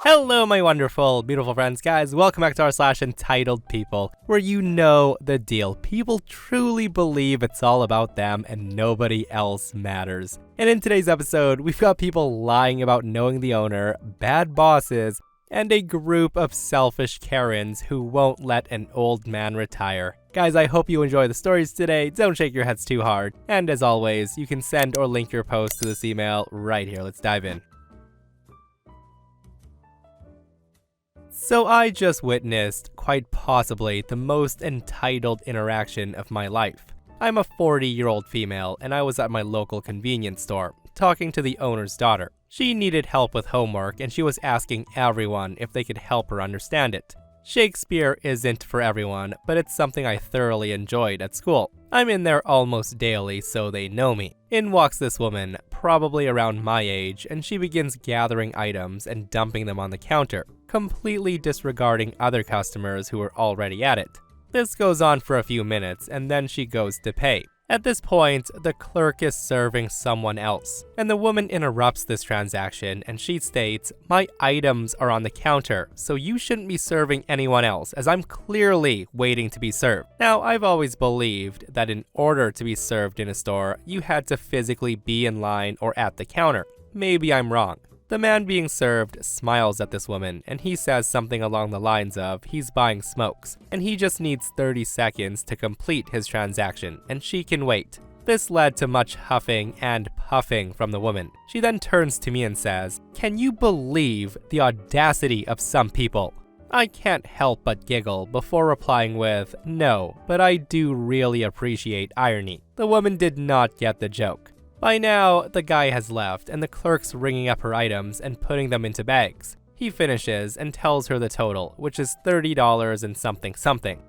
Hello, my wonderful, beautiful friends, guys. Welcome back to our /EntitledPeople, where you know the deal. People truly believe it's all about them and nobody else matters. And in today's episode, we've got people lying about knowing the owner, bad bosses, and a group of selfish Karens who won't let an old man retire. Guys, I hope you enjoy the stories today. Don't shake your heads too hard. And as always, you can send or link your post to this email right here. Let's dive in. So I just witnessed, quite possibly, the most entitled interaction of my life. I'm a 40-year-old female, and I was at my local convenience store, talking to the owner's daughter. She needed help with homework, and she was asking everyone if they could help her understand it. Shakespeare isn't for everyone, but it's something I thoroughly enjoyed at school. I'm in there almost daily, so they know me. In walks this woman, probably around my age, and she begins gathering items and dumping them on the counter, completely disregarding other customers who were already at it. This goes on for a few minutes, and then she goes to pay. At this point, the clerk is serving someone else, and the woman interrupts this transaction and she states, "My items are on the counter, so you shouldn't be serving anyone else, as I'm clearly waiting to be served." Now, I've always believed that in order to be served in a store, you had to physically be in line or at the counter. Maybe I'm wrong. The man being served smiles at this woman, and he says something along the lines of he's buying smokes, and he just needs 30 seconds to complete his transaction, and she can wait. This led to much huffing and puffing from the woman. She then turns to me and says, "Can you believe the audacity of some people?" I can't help but giggle before replying with, "No, but I do really appreciate irony." The woman did not get the joke. By now, the guy has left, and the clerk's ringing up her items and putting them into bags. He finishes and tells her the total, which is $30 and something.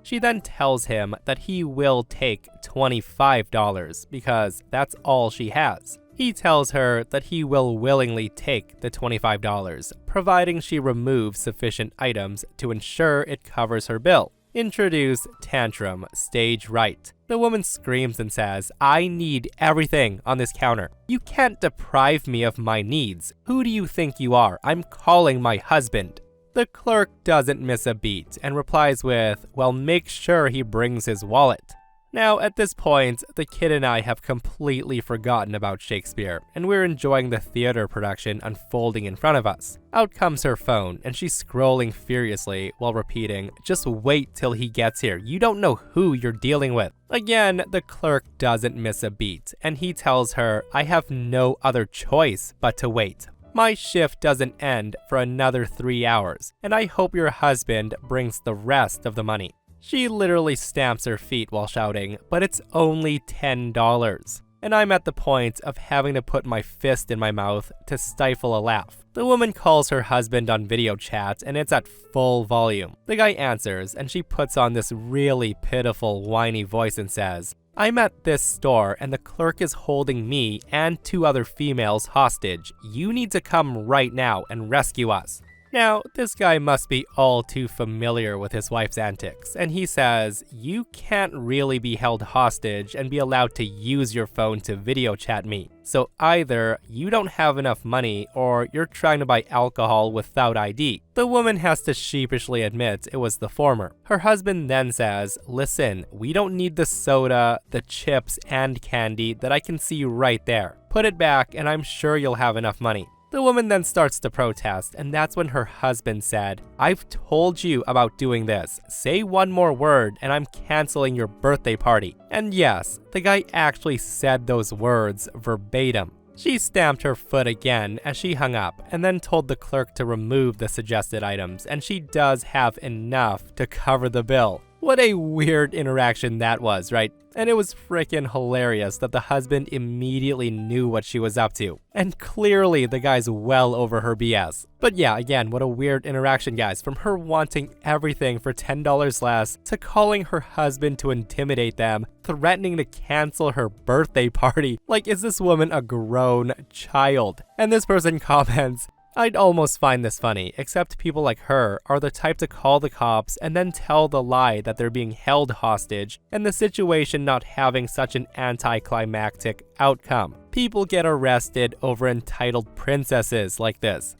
She then tells him that he will take $25 because that's all she has. He tells her that he will willingly take the $25, providing she removes sufficient items to ensure it covers her bill. Introduce tantrum, stage right. The woman screams and says, "I need everything on this counter. You can't deprive me of my needs. Who do you think you are? I'm calling my husband." The clerk doesn't miss a beat and replies with, "Well, make sure he brings his wallet." Now, at this point, the kid and I have completely forgotten about Shakespeare, and we're enjoying the theater production unfolding in front of us. Out comes her phone, and she's scrolling furiously while repeating, "Just wait till he gets here. You don't know who you're dealing with." Again, the clerk doesn't miss a beat, and he tells her, "I have no other choice but to wait. My shift doesn't end for another 3 hours, and I hope your husband brings the rest of the money." She literally stamps her feet while shouting, "But it's only $10. And I'm at the point of having to put my fist in my mouth to stifle a laugh. The woman calls her husband on video chat, and it's at full volume. The guy answers, and she puts on this really pitiful, whiny voice and says, "I'm at this store, and the clerk is holding me and 2 other females hostage. You need to come right now and rescue us." Now, this guy must be all too familiar with his wife's antics, and he says, "You can't really be held hostage and be allowed to use your phone to video chat me. So either you don't have enough money or you're trying to buy alcohol without ID." The woman has to sheepishly admit it was the former. Her husband then says, "Listen, we don't need the soda, the chips, and candy that I can see right there. Put it back and I'm sure you'll have enough money." The woman then starts to protest, and that's when her husband said, "I've told you about doing this. Say one more word and I'm canceling your birthday party." And yes, the guy actually said those words verbatim. She stamped her foot again as she hung up and then told the clerk to remove the suggested items, and she does have enough to cover the bill. What a weird interaction that was, right? And it was freaking hilarious that the husband immediately knew what she was up to. And clearly the guy's well over her BS. But yeah, again, what a weird interaction, guys. From her wanting everything for $10 less, to calling her husband to intimidate them, threatening to cancel her birthday party. Like, is this woman a grown child? And this person comments, "I'd almost find this funny, except people like her are the type to call the cops and then tell the lie that they're being held hostage, and the situation not having such an anticlimactic outcome. People get arrested over entitled princesses like this."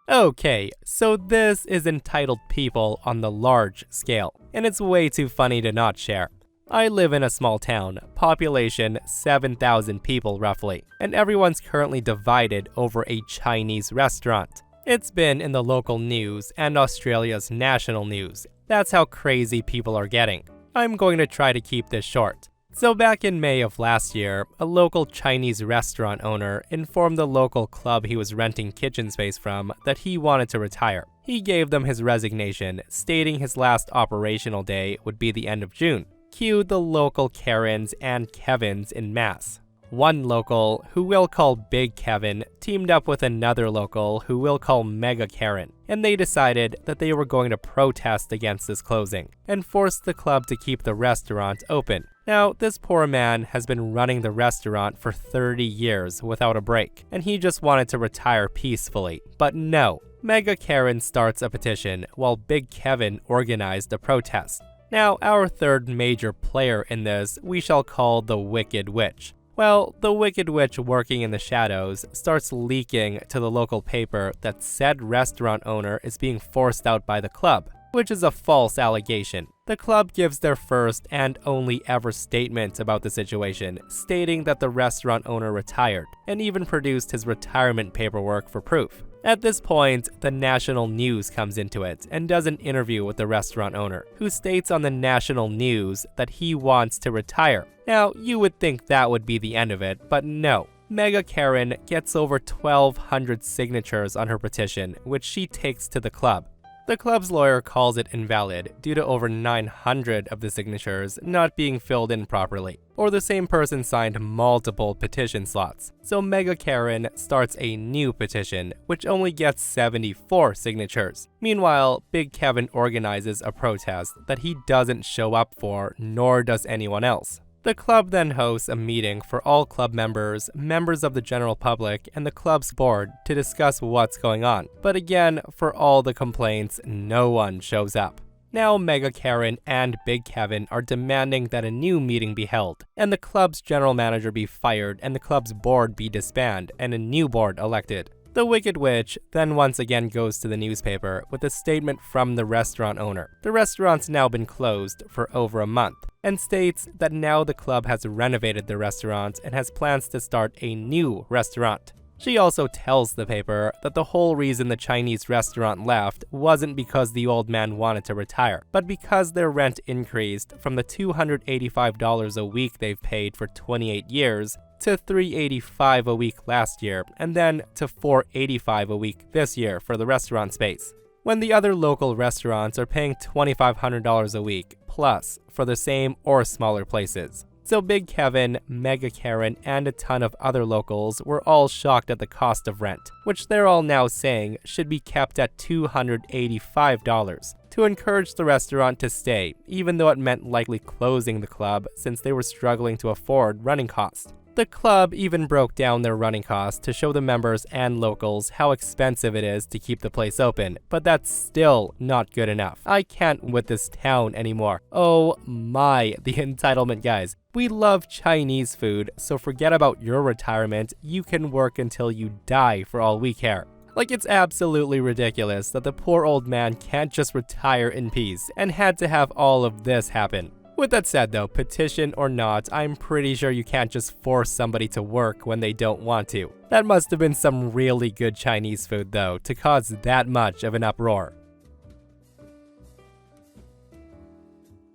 Okay, so this is Entitled People on the large scale, and it's way too funny to not share. I live in a small town, population 7,000 people roughly, and everyone's currently divided over a Chinese restaurant. It's been in the local news and Australia's national news. That's how crazy people are getting. I'm going to try to keep this short. So back in May of last year, a local Chinese restaurant owner informed the local club he was renting kitchen space from that he wanted to retire. He gave them his resignation, stating his last operational day would be the end of June. Cue the local Karens and Kevins en masse. One local, who we'll call Big Kevin, teamed up with another local, who we'll call Mega Karen, and they decided that they were going to protest against this closing and force the club to keep the restaurant open. Now, this poor man has been running the restaurant for 30 years without a break, and he just wanted to retire peacefully. But no, Mega Karen starts a petition while Big Kevin organized a protest. Now, our third major player in this we shall call the Wicked Witch. Well, the Wicked Witch working in the shadows starts leaking to the local paper that said restaurant owner is being forced out by the club, which is a false allegation. The club gives their first and only ever statement about the situation, stating that the restaurant owner retired, and even produced his retirement paperwork for proof. At this point, the national news comes into it and does an interview with the restaurant owner, who states on the national news that he wants to retire. Now, you would think that would be the end of it, but no. Mega Karen gets over 1,200 signatures on her petition, which she takes to the club. The club's lawyer calls it invalid due to over 900 of the signatures not being filled in properly, or the same person signed multiple petition slots. So Mega Karen starts a new petition, which only gets 74 signatures. Meanwhile, Big Kevin organizes a protest that he doesn't show up for, nor does anyone else. The club then hosts a meeting for all club members, members of the general public, and the club's board to discuss what's going on. But again, for all the complaints, no one shows up. Now Mega Karen and Big Kevin are demanding that a new meeting be held, and the club's general manager be fired and the club's board be disbanded and a new board elected. The Wicked Witch then once again goes to the newspaper with a statement from the restaurant owner. The restaurant's now been closed for over a month, and states that now the club has renovated the restaurant and has plans to start a new restaurant. She also tells the paper that the whole reason the Chinese restaurant left wasn't because the old man wanted to retire, but because their rent increased from the $285 a week they've paid for 28 years to $385 a week last year, and then to $485 a week this year for the restaurant space, when the other local restaurants are paying $2,500 a week plus for the same or smaller places. So Big Kevin, Mega Karen, and a ton of other locals were all shocked at the cost of rent, which they're all now saying should be kept at $285 to encourage the restaurant to stay, even though it meant likely closing the club since they were struggling to afford running costs. The club even broke down their running costs to show the members and locals how expensive it is to keep the place open, but that's still not good enough. I can't with this town anymore. Oh my, the entitlement guys. We love Chinese food, so forget about your retirement. You can work until you die for all we care. Like, it's absolutely ridiculous that the poor old man can't just retire in peace and had to have all of this happen. With that said though, petition or not, I'm pretty sure you can't just force somebody to work when they don't want to. That must have been some really good Chinese food though, to cause that much of an uproar.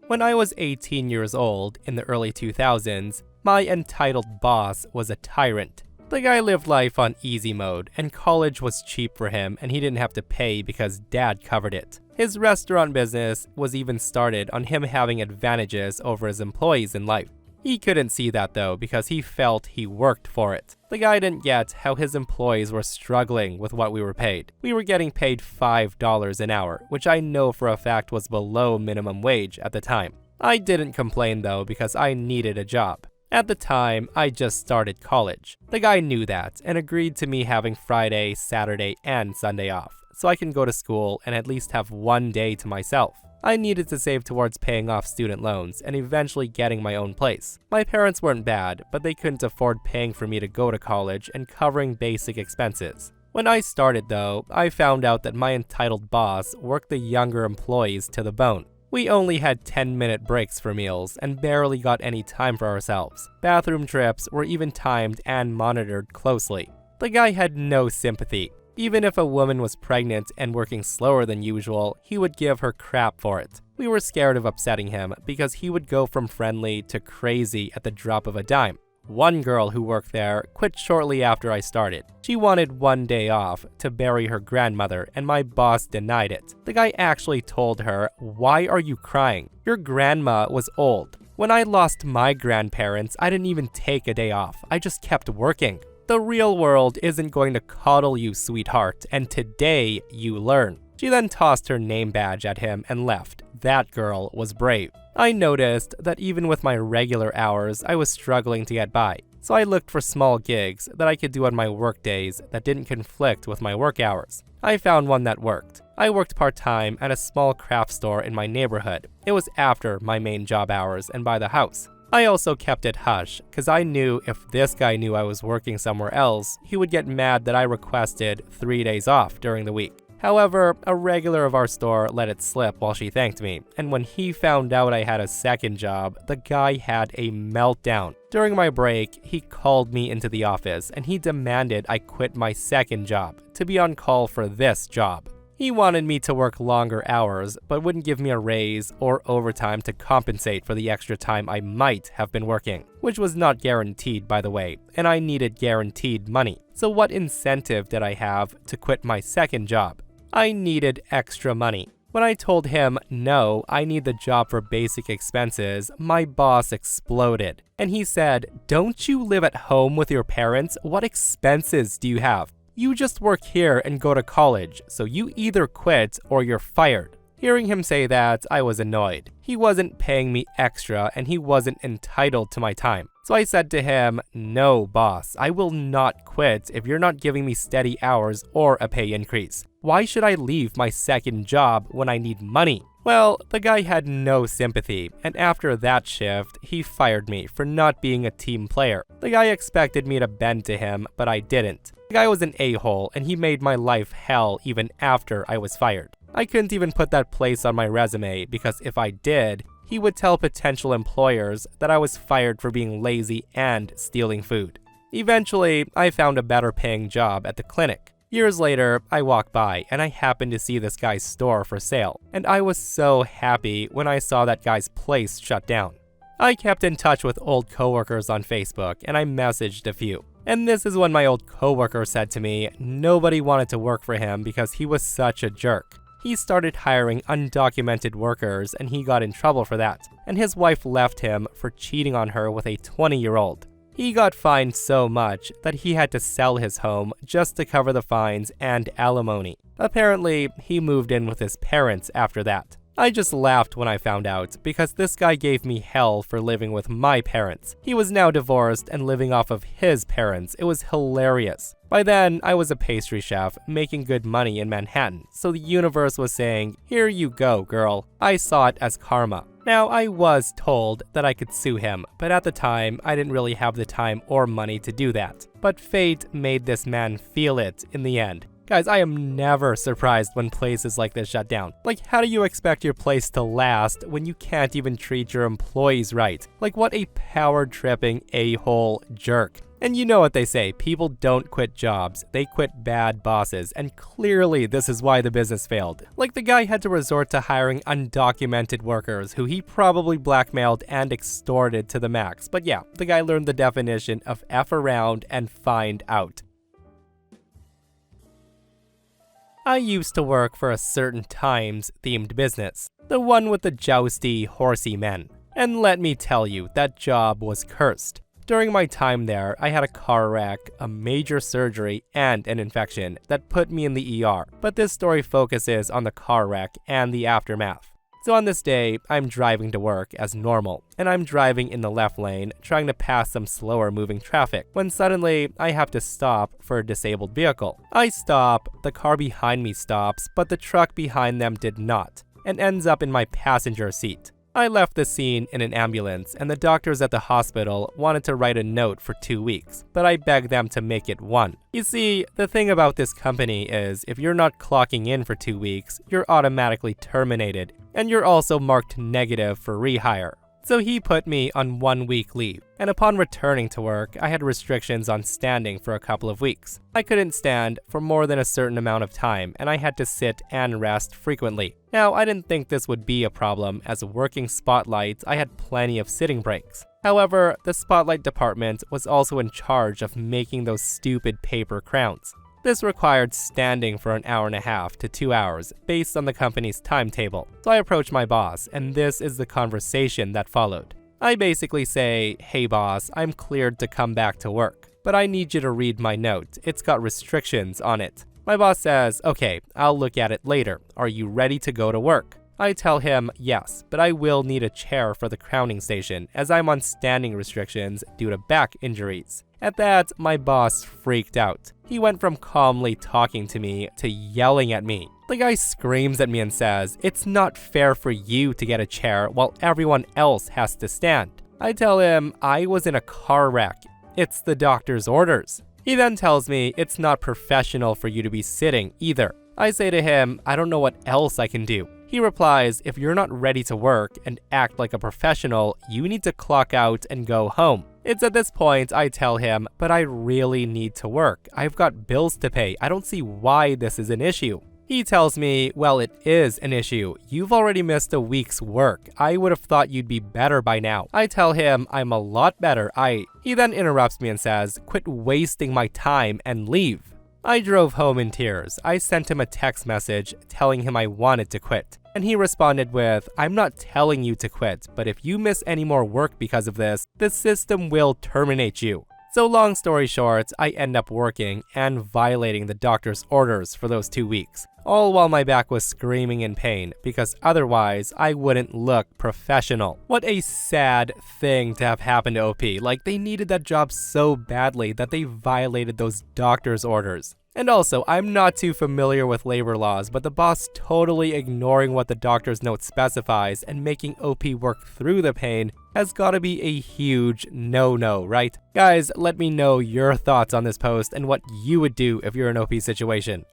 When I was 18 years old, in the early 2000s, my entitled boss was a tyrant. The guy lived life on easy mode, and college was cheap for him and he didn't have to pay because dad covered it. His restaurant business was even started on him having advantages over his employees in life. He couldn't see that though because he felt he worked for it. The guy didn't get how his employees were struggling with what we were paid. We were getting paid $5 an hour, which I know for a fact was below minimum wage at the time. I didn't complain though because I needed a job. At the time, I just started college. The guy knew that and agreed to me having Friday, Saturday, and Sunday off, so I can go to school and at least have one day to myself. I needed to save towards paying off student loans and eventually getting my own place. My parents weren't bad, but they couldn't afford paying for me to go to college and covering basic expenses. When I started though, I found out that my entitled boss worked the younger employees to the bone. We only had 10-minute breaks for meals and barely got any time for ourselves. Bathroom trips were even timed and monitored closely. The guy had no sympathy. Even if a woman was pregnant and working slower than usual, he would give her crap for it. We were scared of upsetting him because he would go from friendly to crazy at the drop of a dime. One girl who worked there quit shortly after I started. She wanted one day off to bury her grandmother, and my boss denied it. The guy actually told her, "Why are you crying? Your grandma was old. When I lost my grandparents, I didn't even take a day off. I just kept working." The real world isn't going to coddle you, sweetheart, and today you learn. She then tossed her name badge at him and left. That girl was brave. I noticed that even with my regular hours, I was struggling to get by. So I looked for small gigs that I could do on my work days that didn't conflict with my work hours. I found one that worked. I worked part-time at a small craft store in my neighborhood. It was after my main job hours and by the house. I also kept it hush, because I knew if this guy knew I was working somewhere else, he would get mad that I requested 3 days off during the week. However, a regular of our store let it slip while she thanked me, and when he found out I had a second job, the guy had a meltdown. During my break, he called me into the office and he demanded I quit my second job to be on call for this job. He wanted me to work longer hours, but wouldn't give me a raise or overtime to compensate for the extra time I might have been working, which was not guaranteed, by the way, and I needed guaranteed money. So what incentive did I have to quit my second job? I needed extra money. When I told him, no, I need the job for basic expenses, my boss exploded. And he said, "Don't you live at home with your parents? What expenses do you have? You just work here and go to college, so you either quit or you're fired." Hearing him say that, I was annoyed. He wasn't paying me extra and he wasn't entitled to my time. So I said to him, "No, boss, I will not quit if you're not giving me steady hours or a pay increase. Why should I leave my second job when I need money?" Well, the guy had no sympathy, and after that shift, he fired me for not being a team player. The guy expected me to bend to him, but I didn't. The guy was an a-hole, and he made my life hell even after I was fired. I couldn't even put that place on my resume because if I did, he would tell potential employers that I was fired for being lazy and stealing food. Eventually, I found a better paying job at the clinic. Years later, I walked by and I happened to see this guy's store for sale, and I was so happy when I saw that guy's place shut down. I kept in touch with old coworkers on Facebook and I messaged a few. And this is when my old coworker said to me, nobody wanted to work for him because he was such a jerk. He started hiring undocumented workers and he got in trouble for that, and his wife left him for cheating on her with a 20-year-old. He got fined so much that he had to sell his home just to cover the fines and alimony. Apparently, he moved in with his parents after that. I just laughed when I found out because this guy gave me hell for living with my parents. He was now divorced and living off of his parents. It was hilarious. By then, I was a pastry chef making good money in Manhattan, so the universe was saying, "Here you go, girl." I saw it as karma. Now, I was told that I could sue him, but at the time, I didn't really have the time or money to do that. But fate made this man feel it in the end. Guys, I am never surprised when places like this shut down. Like, how do you expect your place to last when you can't even treat your employees right? Like, what a power-tripping a-hole jerk. And you know what they say, people don't quit jobs, they quit bad bosses, and clearly this is why the business failed. Like, the guy had to resort to hiring undocumented workers who he probably blackmailed and extorted to the max. But yeah, the guy learned the definition of F around and find out. I used to work for a certain times-themed business, the one with the jousty, horsey men. And let me tell you, that job was cursed. During my time there, I had a car wreck, a major surgery, and an infection that put me in the ER. But this story focuses on the car wreck and the aftermath. So on this day, I'm driving to work as normal, and I'm driving in the left lane, trying to pass some slower moving traffic, when suddenly I have to stop for a disabled vehicle. I stop, the car behind me stops, but the truck behind them did not, and ends up in my passenger seat. I left the scene in an ambulance, and the doctors at the hospital wanted to write a note for 2 weeks, but I begged them to make it 1. You see, the thing about this company is if you're not clocking in for 2 weeks, you're automatically terminated, and you're also marked negative for rehire. So he put me on 1 week leave, and upon returning to work, I had restrictions on standing for a couple of weeks. I couldn't stand for more than a certain amount of time, and I had to sit and rest frequently. Now, I didn't think this would be a problem, as working Spotlight, I had plenty of sitting breaks. However, the Spotlight department was also in charge of making those stupid paper crowns. This required standing for an hour and a half to 2 hours based on the company's timetable. So I approached my boss, and this is the conversation that followed. I basically say, "Hey boss, I'm cleared to come back to work, but I need you to read my note. It's got restrictions on it." My boss says, "Okay, I'll look at it later. Are you ready to go to work?" I tell him yes, but I will need a chair for the crowning station as I'm on standing restrictions due to back injuries. At that, my boss freaked out. He went from calmly talking to me to yelling at me. The guy screams at me and says, "It's not fair for you to get a chair while everyone else has to stand." I tell him I was in a car wreck. It's the doctor's orders. He then tells me it's not professional for you to be sitting either. I say to him, I don't know what else I can do. He replies, if you're not ready to work and act like a professional, you need to clock out and go home. It's at this point I tell him, but I really need to work. I've got bills to pay. I don't see why this is an issue. He tells me, well, it is an issue. You've already missed a week's work. I would have thought you'd be better by now. I tell him I'm a lot better. He then interrupts me and says, quit wasting my time and leave. I drove home in tears. I sent him a text message telling him I wanted to quit. And he responded with, I'm not telling you to quit, but if you miss any more work because of this, the system will terminate you. So long story short, I end up working and violating the doctor's orders for those 2 weeks, all while my back was screaming in pain because otherwise I wouldn't look professional. What a sad thing to have happen to OP. Like, they needed that job so badly that they violated those doctor's orders. And also, I'm not too familiar with labor laws, but the boss totally ignoring what the doctor's note specifies and making OP work through the pain has gotta be a huge no-no, right? Guys, let me know your thoughts on this post and what you would do if you're in OP situation.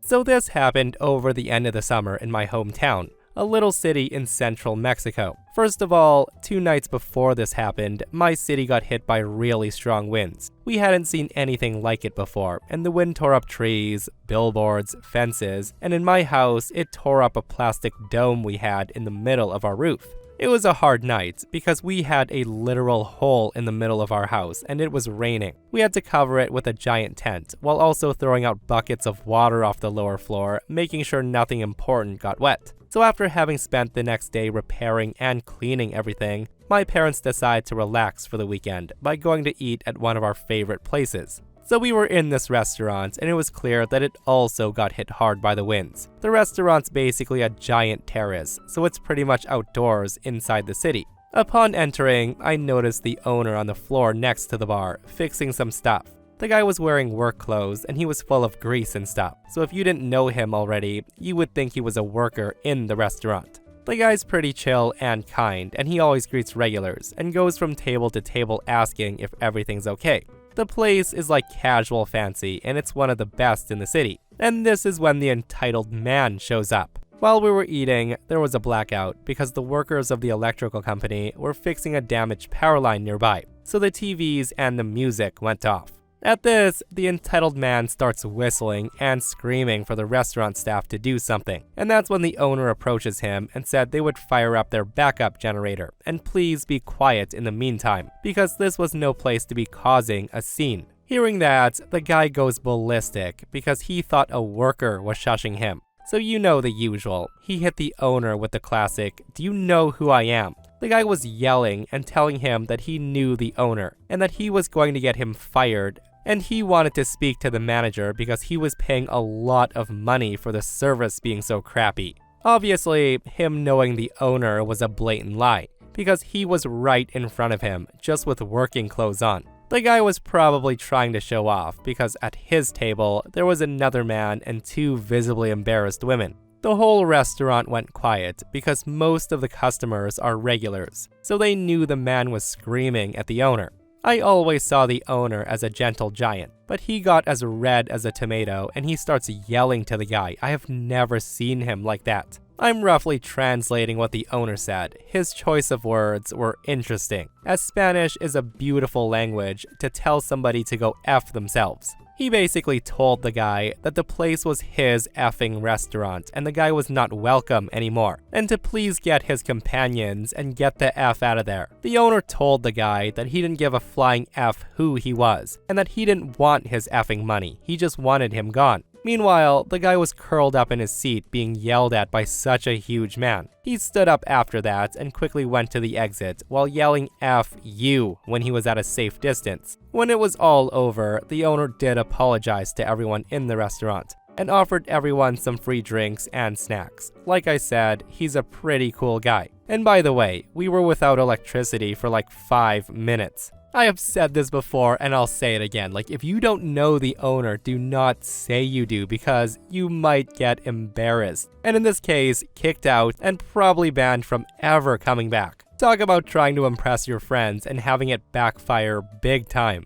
So this happened over the end of the summer in my hometown, a little city in central Mexico. First of all, 2 nights before this happened, my city got hit by really strong winds. We hadn't seen anything like it before, and the wind tore up trees, billboards, fences, and in my house, it tore up a plastic dome we had in the middle of our roof. It was a hard night because we had a literal hole in the middle of our house and it was raining. We had to cover it with a giant tent while also throwing out buckets of water off the lower floor, making sure nothing important got wet. So after having spent the next day repairing and cleaning everything, my parents decided to relax for the weekend by going to eat at one of our favorite places. So we were in this restaurant and it was clear that it also got hit hard by the winds. The restaurant's basically a giant terrace, so it's pretty much outdoors inside the city. Upon entering, I noticed the owner on the floor next to the bar, fixing some stuff. The guy was wearing work clothes and he was full of grease and stuff, so if you didn't know him already, you would think he was a worker in the restaurant. The guy's pretty chill and kind, and he always greets regulars and goes from table to table asking if everything's okay. The place is like casual fancy and it's one of the best in the city. And this is when the entitled man shows up. While we were eating, there was a blackout because the workers of the electrical company were fixing a damaged power line nearby, so the TVs and the music went off. At this, the entitled man starts whistling and screaming for the restaurant staff to do something, and that's when the owner approaches him and said they would fire up their backup generator and please be quiet in the meantime, because this was no place to be causing a scene. Hearing that, the guy goes ballistic because he thought a worker was shushing him. So you know the usual, he hit the owner with the classic, "Do you know who I am?" The guy was yelling and telling him that he knew the owner and that he was going to get him fired. And he wanted to speak to the manager because he was paying a lot of money for the service being so crappy. Obviously, him knowing the owner was a blatant lie, because he was right in front of him, just with working clothes on. The guy was probably trying to show off, because at his table, there was another man and 2 visibly embarrassed women. The whole restaurant went quiet because most of the customers are regulars, so they knew the man was screaming at the owner. I always saw the owner as a gentle giant, but he got as red as a tomato and he starts yelling to the guy. I have never seen him like that. I'm roughly translating what the owner said. His choice of words were interesting, as Spanish is a beautiful language to tell somebody to go F themselves. He basically told the guy that the place was his effing restaurant and the guy was not welcome anymore, and to please get his companions and get the F out of there. The owner told the guy that he didn't give a flying F who he was, and that he didn't want his effing money, he just wanted him gone. Meanwhile, the guy was curled up in his seat being yelled at by such a huge man. He stood up after that and quickly went to the exit while yelling F you when he was at a safe distance. When it was all over, the owner did apologize to everyone in the restaurant and offered everyone some free drinks and snacks. Like I said, he's a pretty cool guy. And by the way, we were without electricity for like 5 minutes. I have said this before and I'll say it again, like if you don't know the owner, do not say you do because you might get embarrassed. And in this case, kicked out and probably banned from ever coming back. Talk about trying to impress your friends and having it backfire big time.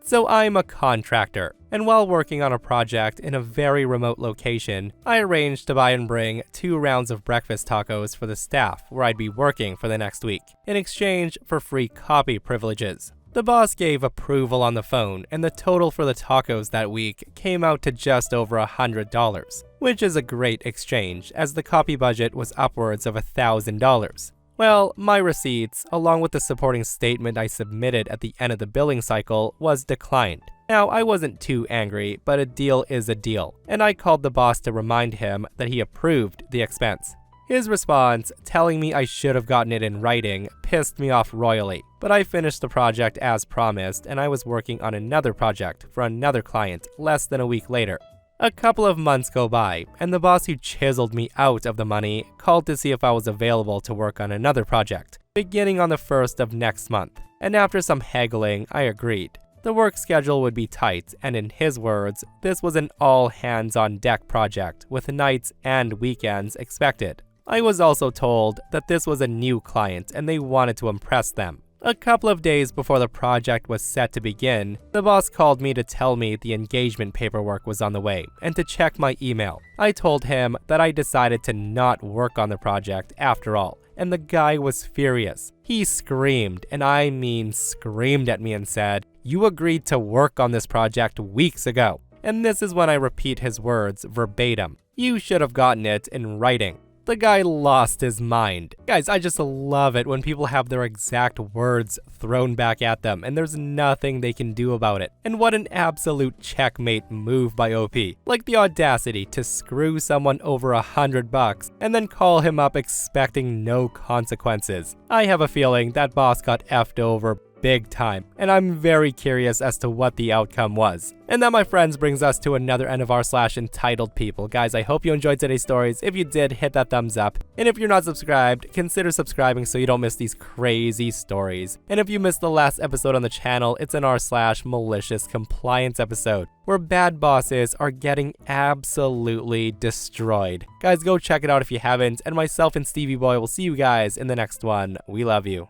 So I'm a contractor, and while working on a project in a very remote location, I arranged to buy and bring 2 rounds of breakfast tacos for the staff where I'd be working for the next week, in exchange for free copy privileges. The boss gave approval on the phone, and the total for the tacos that week came out to just over $100, which is a great exchange as the copy budget was upwards of $1,000. Well, my receipts, along with the supporting statement I submitted at the end of the billing cycle, was declined. Now, I wasn't too angry, but a deal is a deal, and I called the boss to remind him that he approved the expense. His response, telling me I should have gotten it in writing, pissed me off royally, but I finished the project as promised, and I was working on another project for another client less than a week later. A couple of months go by, and the boss who chiseled me out of the money called to see if I was available to work on another project, beginning on the 1st of next month. And after some haggling, I agreed. The work schedule would be tight, and in his words, this was an all-hands-on-deck project with nights and weekends expected. I was also told that this was a new client and they wanted to impress them. A couple of days before the project was set to begin, the boss called me to tell me the engagement paperwork was on the way and to check my email. I told him that I decided to not work on the project after all, and the guy was furious. He screamed, and I mean screamed at me and said, "You agreed to work on this project weeks ago." And this is when I repeat his words verbatim. "You should have gotten it in writing." The guy lost his mind. Guys, I just love it when people have their exact words thrown back at them and there's nothing they can do about it. And what an absolute checkmate move by OP. Like the audacity to screw someone over $100 and then call him up expecting no consequences. I have a feeling that boss got effed over big time, and I'm very curious as to what the outcome was. And that, my friends, brings us to another end of entitled people. Guys, I hope you enjoyed today's stories. If you did, hit that thumbs up. And if you're not subscribed, consider subscribing so you don't miss these crazy stories. And if you missed the last episode on the channel, it's an r/malicious compliance episode, where bad bosses are getting absolutely destroyed. Guys, go check it out if you haven't, and myself and Stevie Boy will see you guys in the next one. We love you.